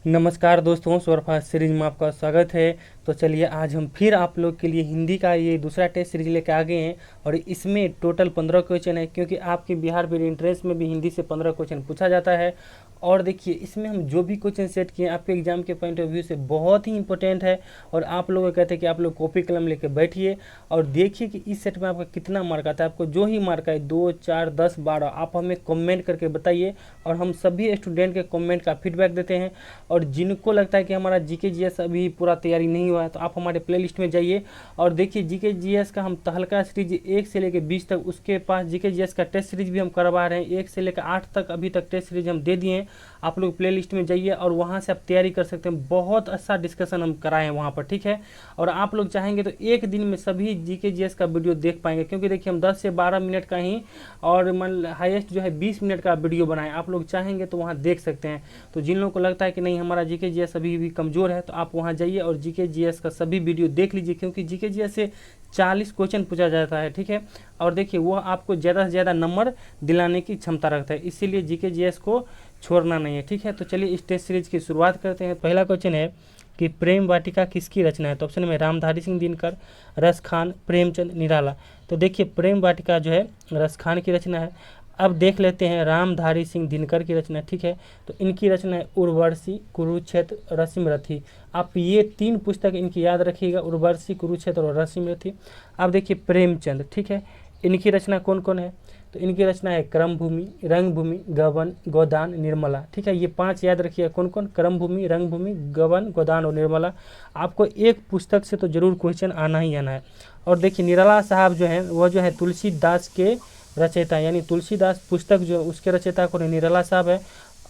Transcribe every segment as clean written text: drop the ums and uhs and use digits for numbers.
नमस्कार दोस्तों, superfast series में आपका स्वागत है। तो चलिए आज हम फिर आप लोग के लिए हिंदी का ये दूसरा टेस्ट सीरीज लेकर आ गए हैं और इसमें टोटल 15 क्वेश्चन है, क्योंकि आपके बिहार पीडी इंट्रेंस में भी हिंदी से 15 क्वेश्चन पूछा जाता है। और देखिए इसमें हम जो भी क्वेश्चन सेट किए आपके एग्जाम के पॉइंट ऑफ व्यू से बहुत ही इंपॉर्टेंट है। और आप लोग कहते हैं कि आप लोग कॉपी कलम लेके बैठिए और देखिए कि इस सेट में आपका कितना मार्क आता है। आपको जो ही मार्क आए 2, 4, 10, 12 आप हमें कमेंट करके बताइए और हम सभी स्टूडेंट के कमेंट का फीडबैक देते हैं। और जिनको लगता है कि हमारा जीके जीएस अभी पूरा तैयारी नहीं हुआ है तो आप हमारे प्लेलिस्ट में जाइए और देखिए जीके जीएस का हम तहलका सीरीज 1 से लेकर 20 तक, उसके पास जीके जीएस का टेस्ट सीरीज भी हम करवा रहे हैं। 1 से लेकर 8 तक अभी तक टेस्ट सीरीज हम दे दिए हैं। आप लोग प्लेलिस्ट में जाइए और वहाँ से आप तैयारी कर सकते हैं। बहुत अच्छा डिस्कशन हम कराए हैं वहाँ पर, ठीक है। और आप लोग चाहेंगे तो एक दिन में सभी जीके जीएस का वीडियो देख पाएंगे, क्योंकि देखिए हम 10 से 12 मिनट का ही और हाईएस्ट जो है 20 मिनट का वीडियो बनाए। आप लोग चाहेंगे तो वहाँ देख सकते हैं। तो जिन लोगों को लगता है कि नहीं हमारा जीके जीएस अभी भी कमज़ोर है तो आप वहाँ जाइए और जीके जीएस का सभी वीडियो देख लीजिए, क्योंकि जीके जीएस से 40 क्वेश्चन पूछा जाता है, ठीक है। और देखिए वो आपको ज़्यादा से ज़्यादा नंबर दिलाने की क्षमता रखता है, इसीलिए जीके जीएस को छोड़ना नहीं है, ठीक है। तो चलिए इस टेस्ट सीरीज की शुरुआत करते हैं। पहला क्वेश्चन है कि प्रेम वाटिका किसकी रचना है। तो ऑप्शन में रामधारी सिंह दिनकर, रस खान, प्रेमचंद, निराला। तो देखिए प्रेम वाटिका जो है रस खान की रचना है। अब देख लेते हैं रामधारी सिंह दिनकर की रचना, ठीक है। तो इनकी रचना है उर्वशी, कुरुक्षेत्र, रश्मिरथी। आप ये 3 पुस्तक इनकी याद रखिएगा, उर्वशी, कुरुक्षेत्र और रश्मिरथी। अब देखिए प्रेमचंद, ठीक है, इनकी रचना कौन कौन है। तो इनकी रचना है क्रमभूमि, रंगभूमि, गबन, गोदान, निर्मला, ठीक है। ये 5 याद रखिएगा कौन कौन, क्रमभूमि, रंगभूमि, गबन, गोदान और निर्मला। आपको एक पुस्तक से तो जरूर क्वेश्चन आना ही आना है। और देखिए निराला साहब जो है वो जो है तुलसीदास के रचयिता, यानी तुलसीदास पुस्तक जो उसके रचयिता कौन है, निराला साहब है।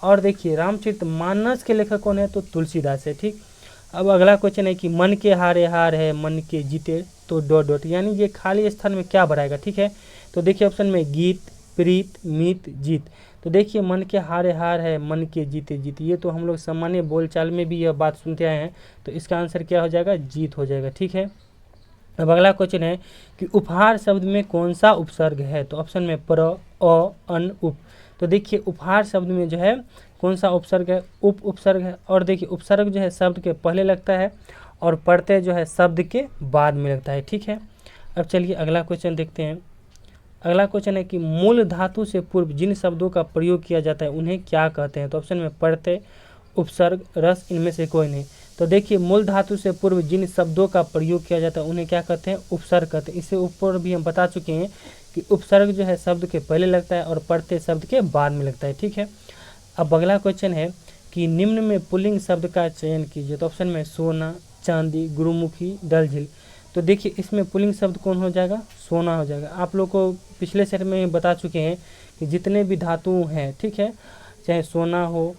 और देखिए रामचरितमानस के लेखक कौन है, तो तुलसीदास है, ठीक। अब अगला क्वेश्चन है कि मन के हारे हार है, मन के जीते तो डॉट डॉट, यानी ये खाली स्थान में क्या भराएगा, ठीक है। तो देखिए ऑप्शन में गीत, प्रीत, मीत, जीत। तो देखिए मन के हारे हार है, मन के जीते जीत, ये तो हम लोग सामान्य बोलचाल में भी यह बात सुनते आए हैं। तो इसका आंसर क्या हो जाएगा, जीत हो जाएगा, ठीक है। अब अगला क्वेश्चन है कि उपहार शब्द में कौन सा उपसर्ग है। तो ऑप्शन में प्र, अ, अन, उप। तो देखिए उपहार शब्द में जो है कौन सा उपसर्ग है, उप उपसर्ग है। और देखिए उपसर्ग जो है शब्द के पहले लगता है और प्रत्यय जो है शब्द के बाद में लगता है, ठीक है। अब चलिए अगला क्वेश्चन देखते हैं। अगला क्वेश्चन है कि मूल धातु से पूर्व जिन शब्दों का प्रयोग किया जाता है उन्हें क्या कहते हैं। तो ऑप्शन में प्रत्यय, उपसर्ग, रस, इनमें से कोई नहीं। तो देखिए मूल धातु से पूर्व जिन शब्दों का प्रयोग किया जाता है उन्हें क्या कहते हैं, उपसर्ग कहते हैं। इससे ऊपर भी हम बता चुके हैं कि उपसर्ग जो है शब्द के पहले लगता है और प्रत्यय शब्द के बाद में लगता है, ठीक है। अब अगला क्वेश्चन है कि निम्न में पुल्लिंग शब्द का चयन कीजिए। तो ऑप्शन में सोना, चांदी, गुरुमुखी, डल झील। तो देखिए इसमें पुल्लिंग शब्द कौन हो जाएगा, सोना हो जाएगा। आप लोग को पिछले सेट में बता चुके हैं कि जितने भी धातु हैं, ठीक है, चाहे सोना हो,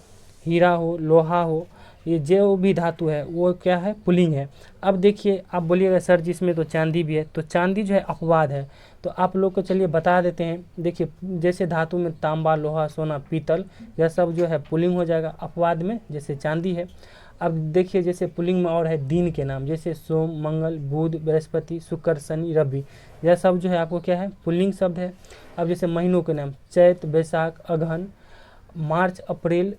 हीरा हो, लोहा हो, ये जो भी धातु है वो क्या है, पुल्लिंग है। अब देखिए आप बोलिएगा सर जिसमें तो चांदी भी है, तो चांदी जो है अपवाद है। तो आप लोग को चलिए बता देते हैं। देखिए जैसे धातु में तांबा, लोहा, सोना, पीतल, यह सब जो है पुल्लिंग हो जाएगा, अपवाद में जैसे चांदी है। अब देखिए जैसे पुल्लिंग में और है दिन के नाम, जैसे सोम, मंगल, बुध, बृहस्पति, शुक्र, शनि, रवि, यह सब जो है आपको क्या है, पुल्लिंग शब्द है। अब जैसे महीनों के नाम, चैत, बैसाख, अगहन, मार्च, अप्रैल,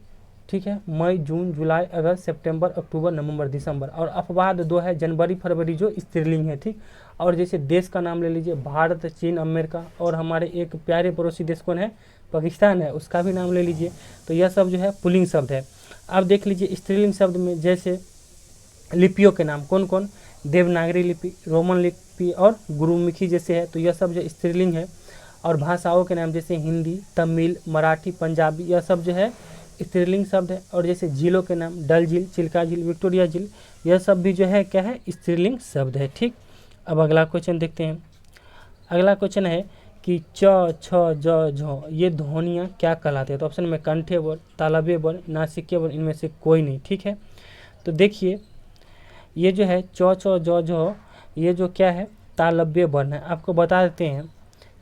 ठीक है, मई, जून, जुलाई, अगस्त, सितंबर, अक्टूबर, नवंबर, दिसंबर। और अपवाद 2 है, जनवरी, फरवरी, जो स्त्रीलिंग है, ठीक। और जैसे देश का नाम ले लीजिए, भारत, चीन, अमेरिका, और हमारे एक प्यारे पड़ोसी देश कौन है, पाकिस्तान है, उसका भी नाम ले लीजिए। तो यह सब जो है पुल्लिंग शब्द है। अब देख लीजिए स्त्रीलिंग शब्द में जैसे लिपियों के नाम कौन कौन, देवनागरी लिपि, रोमन लिपि और गुरुमुखी जैसे है, तो यह सब जो स्त्रीलिंग है। और भाषाओं के नाम जैसे हिंदी, तमिल, मराठी, पंजाबी, यह सब जो है स्त्रीलिंग शब्द है। और जैसे झीलों के नाम, डल झील, चिल्का झील, विक्टोरिया झील, यह सब भी जो है क्या है, स्त्रीलिंग शब्द है, ठीक। अब अगला क्वेश्चन देखते हैं। अगला क्वेश्चन है कि च, छ, ज, झ, ये ध्वनियाँ क्या कहलाते हैं। तो ऑप्शन में कंठे वर्ण, तालव्य वर्ण, नासिक्य वर्ण, इनमें से कोई नहीं, ठीक है। तो देखिए ये जो है च, छ, ज, झ, ये जो क्या है, तालव्य वर्ण है। आपको बता देते हैं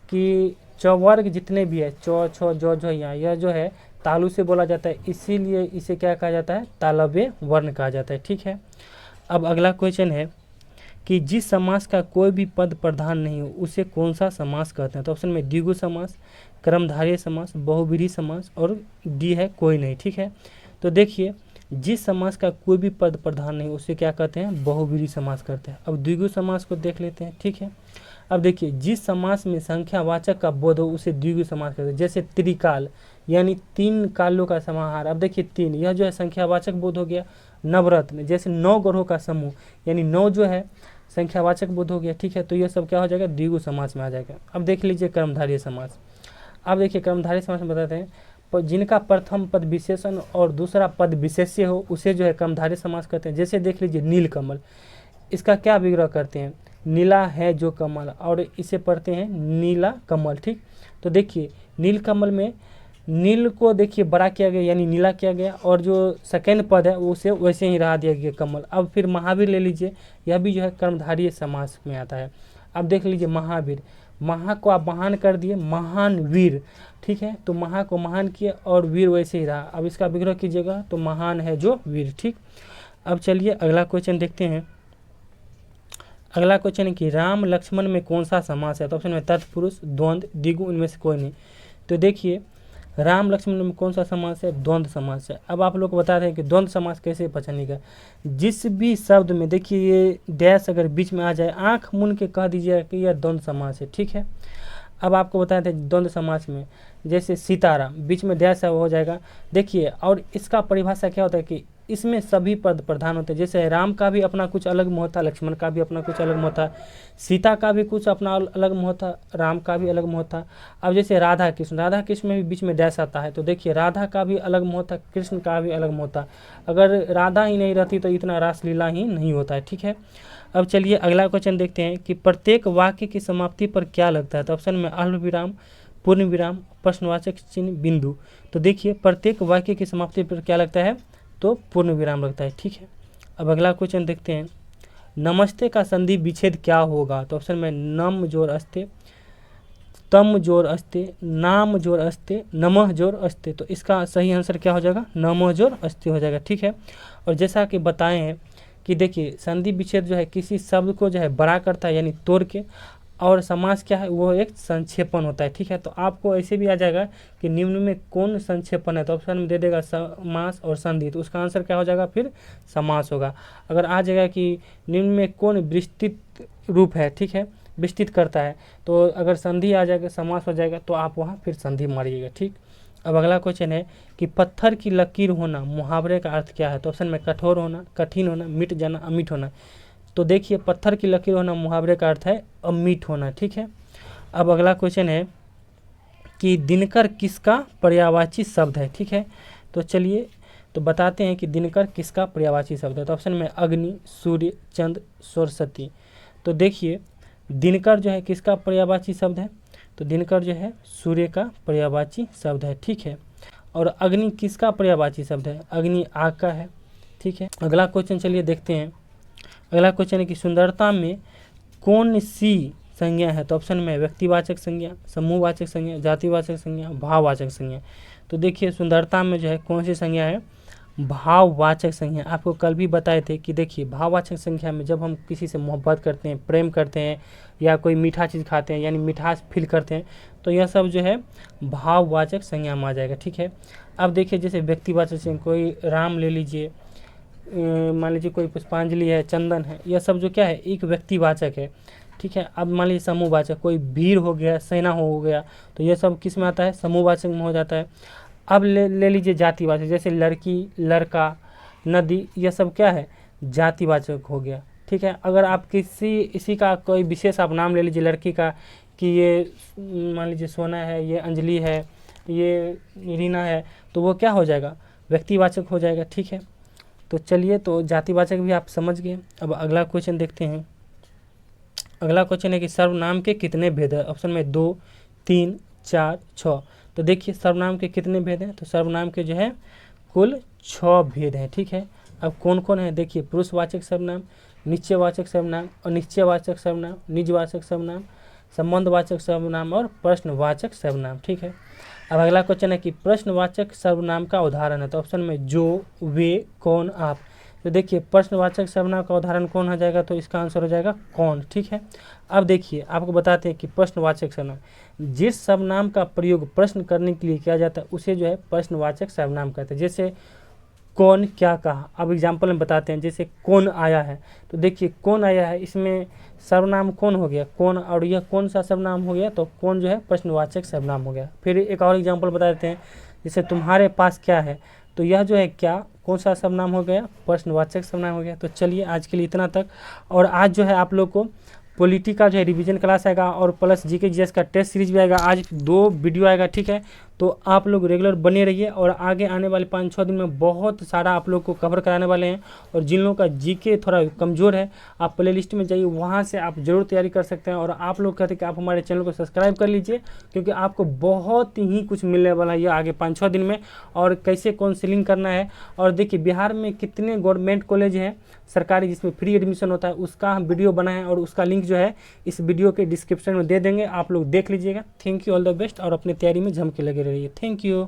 कि च वर्ग जितने भी है, च, छ, ज, झ, यहाँ, यह जो है तालु से बोला जाता है, इसीलिए इसे क्या कहा जाता है, तालव्य वर्ण कहा जाता है, ठीक है। अब अगला क्वेश्चन है कि जिस समास का कोई भी पद प्रधान नहीं हो उसे कौन सा समास कहते हैं। तो ऑप्शन में द्विगु समास, कर्मधारय समास, बहुव्रीहि समास और डी है कोई नहीं, ठीक है। तो देखिए जिस समास का कोई भी पद प्रधान नहीं उसे क्या कहते हैं, बहुव्रीहि समास करते हैं। अब द्विगु समास को देख लेते हैं, ठीक है। अब देखिए, जिस समास में संख्यावाचक का बोध हो उसे द्विगु समास कहते हैं। जैसे त्रिकाल यानी 3 कालों का समाहार। अब देखिए 3, यह जो है संख्यावाचक बोध हो गया। नवरत्न जैसे 9 ग्रहों का समूह, यानी 9 जो है संख्यावाचक बोध हो गया, ठीक है। तो यह सब क्या हो जाएगा, द्विगु समास में आ जाएगा। अब देख लीजिए कर्मधारय समास। अब देखिए कर्मधारय समास में बताते हैं, जिनका प्रथम पद विशेषण और दूसरा पद विशेष्य हो उसे जो है कर्मधारय समास कहते हैं। जैसे देख लीजिए नीलकमल, इसका क्या विग्रह करते हैं, नीला है जो कमल, और इसे पढ़ते हैं नीला कमल, ठीक। तो देखिए नीलकमल में नील को देखिए बड़ा किया गया यानी नीला किया गया, और जो सेकेंड पद है उसे वैसे ही रहा दिया गया कमल। अब फिर महावीर ले लीजिए, यह भी जो है कर्मधारय समास में आता है। अब देख लीजिए महावीर, महा को आप महान कर दिए, महान वीर, ठीक है। तो महा को महान किए और वीर वैसे ही रहा। अब इसका विग्रह कीजिएगा तो महान है जो वीर, ठीक। अब चलिए अगला क्वेश्चन देखते हैं। अगला क्वेश्चन है कि राम लक्ष्मण में कौन सा समास है। तो ऑप्शन में तत्पुरुष, द्वंद्व, द्विगु, इनमें से कोई नहीं। तो देखिए राम लक्ष्मण में कौन सा समास है, द्वंद्व समास है। अब आप लोग को बता रहे हैं कि द्वंद्व समास कैसे पहचानने का। जिस भी शब्द में देखिए ये डैश अगर बीच में आ जाए, आंख मूंद के कह दीजिए कि यह द्वंद्व समास है, ठीक है। अब आपको बताए थे द्वंद्व समास में, जैसे सीताराम बीच में डैश है वो हो जाएगा। देखिए और इसका परिभाषा क्या होता है कि इसमें सभी पद प्रधान होते हैं। जैसे राम का भी अपना कुछ अलग मोह था, लक्ष्मण का भी अपना कुछ अलग मोह था, सीता का भी कुछ अपना अलग मोह था, राम का भी अलग मोह था। अब जैसे राधा कृष्ण में भी बीच में डैश आता है। तो देखिए राधा का भी अलग मोह था, कृष्ण का भी अलग मोह था। अगर राधा ही नहीं रहती तो इतना रासलीला ही नहीं होता है, ठीक है। अब चलिए अगला क्वेश्चन देखते हैं कि प्रत्येक वाक्य की समाप्ति पर क्या लगता है। तो ऑप्शन में अल्प विराम, पूर्ण विराम, प्रश्नवाचक चिन्ह, बिंदु। तो देखिए प्रत्येक वाक्य की समाप्ति पर क्या लगता है, तो पूर्ण विराम लगता है, ठीक है। अब अगला क्वेश्चन देखते हैं, नमस्ते का संधि विच्छेद क्या होगा। तो ऑप्शन में नम जोर अस्ते, तम जोर अस्ते, नाम जोर अस्ते, नमः जोर अस्ते। तो इसका सही आंसर क्या हो जाएगा, नमः जोर अस्ते हो जाएगा, ठीक है। और जैसा कि बताए हैं कि देखिए संधि विच्छेद जो है किसी शब्द को जो है बड़ा करता है यानी तोड़ के, और समास क्या है वो एक संक्षेपण होता है, ठीक है। तो आपको ऐसे भी आ जाएगा कि निम्न में कौन संक्षेपण है। तो ऑप्शन में दे देगा समास और संधि, तो उसका आंसर क्या हो जाएगा, फिर समास होगा। अगर आ जाएगा कि निम्न में कौन विस्तृत रूप है, ठीक है, विस्तृत करता है, तो अगर संधि आ जाएगा समास हो जाएगा तो आप वहाँ फिर संधि मारिएगा, ठीक। अब अगला क्वेश्चन है कि पत्थर की लकीर होना मुहावरे का अर्थ क्या है। तो ऑप्शन में कठोर होना, कठिन होना, मिट जाना, अमिट होना। तो देखिए पत्थर की लकीर होना मुहावरे का अर्थ है अमिट होना, ठीक है। अब अगला क्वेश्चन है कि दिनकर किसका पर्यायवाची शब्द है, ठीक है। तो चलिए तो बताते हैं कि दिनकर किसका पर्यायवाची शब्द है। तो ऑप्शन में अग्नि, सूर्य, चंद्र, सरस्वती। तो देखिए दिनकर जो है किसका पर्यायवाची शब्द है, तो दिनकर जो है सूर्य का पर्यायवाची शब्द है, ठीक है। और अग्नि किसका पर्यायवाची शब्द है, अग्नि आग का है, ठीक है। अगला क्वेश्चन चलिए देखते हैं। अगला क्वेश्चन है कि सुंदरता में कौन सी संज्ञा है। तो ऑप्शन में व्यक्तिवाचक संज्ञा, समूहवाचक संज्ञा, जातिवाचक संज्ञा, भाववाचक संज्ञा। तो देखिए सुंदरता में जो है कौन सी संज्ञा है, भाववाचक संज्ञा। आपको कल भी बताए थे कि देखिए भाववाचक संज्ञा में जब हम किसी से मोहब्बत करते हैं, प्रेम करते हैं, या कोई मीठा चीज़ खाते हैं यानी मिठास फील करते हैं, तो यह सब जो है भाववाचक संज्ञा में आ जाएगा, ठीक है। अब देखिए जैसे व्यक्तिवाचक संज्ञा, कोई राम ले लीजिए, मान लीजिए कोई पुष्पांजलि है, चंदन है, यह सब जो क्या है एक व्यक्तिवाचक है, ठीक है। अब मान लीजिए समूहवाचक, कोई वीर हो गया, सेना हो गया, तो यह सब किस में आता है, समूहवाचक में हो जाता है। अब ले लीजिए जातिवाचक, जैसे लड़की, लड़का, नदी, यह सब क्या है जातिवाचक हो गया, ठीक है। अगर आप इसी का कोई विशेष आप नाम ले लीजिए लड़की का, कि ये मान लीजिए सोना है, ये अंजलि है, ये रीना है, तो वो क्या हो जाएगा, व्यक्तिवाचक हो जाएगा, ठीक है। तो चलिए तो जातिवाचक भी आप समझ गए। अब अगला क्वेश्चन देखते हैं। अगला क्वेश्चन है कि सर्वनाम के कितने भेद है। ऑप्शन में 2, 3, 4, 6। तो देखिए सर्वनाम के कितने भेद हैं, तो सर्वनाम के जो है कुल 6 भेद हैं, ठीक है। अब कौन कौन है देखिए, पुरुषवाचक सर्वनाम, निश्चयवाचक सर्वनाम, अनिश्चयवाचक सर्वनाम, निजवाचक सर्वनाम, संबंधवाचक सर्वनाम और प्रश्नवाचक सर्वनाम, ठीक है। अब अगला क्वेश्चन है कि प्रश्नवाचक सर्वनाम का उदाहरण है। तो ऑप्शन में जो, वे, कौन, आप। तो देखिए प्रश्नवाचक सर्वनाम का उदाहरण कौन हो जाएगा, तो इसका आंसर हो जाएगा कौन, ठीक है। अब देखिए आपको बताते हैं कि प्रश्नवाचक सर्वनाम, जिस सर्वनाम का प्रयोग प्रश्न करने के लिए किया जाता है उसे जो है प्रश्नवाचक सर्वनाम कहते हैं। जैसे कौन क्या कहा। अब एग्जाम्पल में बताते हैं, जैसे कौन आया है, तो देखिए कौन आया है, इसमें सर्वनाम कौन हो गया, कौन, और यह कौन सा सर्वनाम हो गया, तो कौन जो है प्रश्नवाचक सर्वनाम हो गया। फिर एक और एग्जाम्पल बता देते हैं, जैसे तुम्हारे पास क्या है, तो यह जो है क्या कौन सा सर्वनाम हो गया, प्रश्नवाचक सर्वनाम हो गया। तो चलिए आज के लिए इतना तक। और आज जो है आप लोग को पॉलिटी का जो है रिवीजन क्लास आएगा और प्लस जीके जीएस का टेस्ट सीरीज भी आएगा। आज 2 वीडियो आएगा, ठीक है। तो आप लोग रेगुलर बने रहिए और आगे आने वाले 5-6 दिन में बहुत सारा आप लोग को कवर कराने वाले हैं। और जिन लोगों का जीके थोड़ा कमज़ोर है, आप प्लेलिस्ट में जाइए, वहाँ से आप ज़रूर तैयारी कर सकते हैं। और आप लोग कहते हैं कि आप हमारे चैनल को सब्सक्राइब कर लीजिए, क्योंकि आपको बहुत ही कुछ मिलने वाला है ये आगे 5-6 दिन में। और कैसे काउंसलिंग करना है, और देखिए बिहार में कितने गवर्नमेंट कॉलेज हैं सरकारी जिसमें फ्री एडमिशन होता है, उसका हम वीडियो बनाए और उसका लिंक जो है इस वीडियो के डिस्क्रिप्शन में दे देंगे, आप लोग देख लीजिएगा। Thank you, all the best, और अपने तैयारी में जम के लगे रहिए। Thank you.